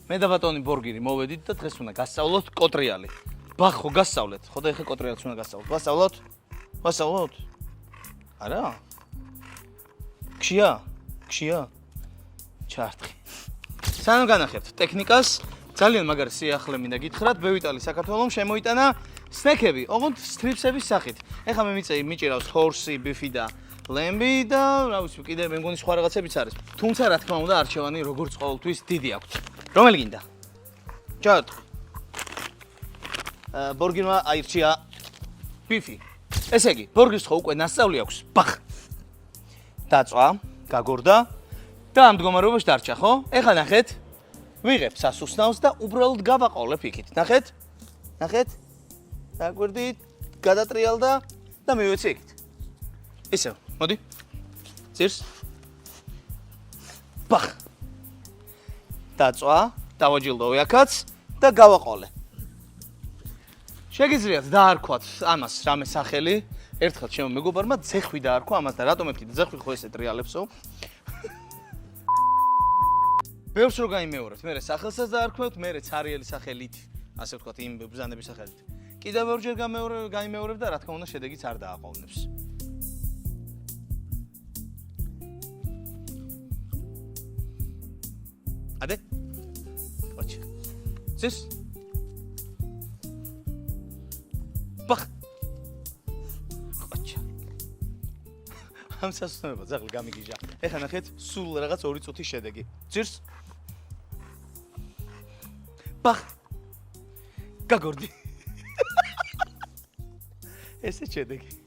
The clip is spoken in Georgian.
მე და ბატონი ბურგერი მოვედით და დღეს უნდა გასწავლოთ კოტრიალი. ბახ ხო გასწავლეთ. ხო და ეხა კოტრიალს უნდა გასწავლოთ. ვასწავლოთ? ვასწავლოთ? არა? ქშია? ჩარტყი. სანამ განახებთ ტექნიკას, ძალიან მაგარი სიახლე მინდა გითხრათ, ბევიტალი საქართველოს შემოიტანა სნექები, ოღონდ სტრიპსების სახით. ეხა მე მიჭირავს ჰორსი, ბიფი და ლემბი და რა ვიცი, კიდე მე მგონი სხვა რაღაცებიც არის. თუმცა რა თქმა უნდა, არჩევანი როგორც ყოველთვის დიდი აქვს. რომელი გინდა? ჩარტყი. ბურგერმა აირჩია ბიფი. ესე იგი, ბურგერს ხო უკვე ნასწავლი აქვს. ბახ. დაწვა, გაგორდა და ამ მდგომარეობაში დარჩა, ხო? ეხლა ნახეთ. ვიღებ სასუსნავს და უბრალოდ გავაყოლებ იქით. ნახეთ? დაგვერდით, გადატრიალდა და მივეცი იქით. ისევ, მოდი. ძირს. ბახ. დაწვა, დავაჯილდოვე აქაც და გავაყოლე. შეგიძლიათ დაარქვათ ამას რამე სახელი. ერთხელ ჩემო მეგობარმა ძეხვი დაარქვა ამას და რატომ ეთქი ძეხვი ხო ესე ტრიალებსო? ბევრს რო გაიმეორებთ, მე სახელსაც დაარქვევთ, მე ცარიელი სახელით, ასე ვთქვათ, იმ ბრძანების სახელით. კიდევ ბევრჯერ გაიმეორებ და რა თქმა უნდა შედეგიც არ დააყოვნებს. ადე? ოჩი. ზის? ბახ. ოჩი. ამ სასწაულს ძაღლი გამიგიჟა. ეხლა ნახეთ, სულ რაღაც 2 წუთის შედეგი. ძირს? ბახ. გაგორდი. ესე შედეგი.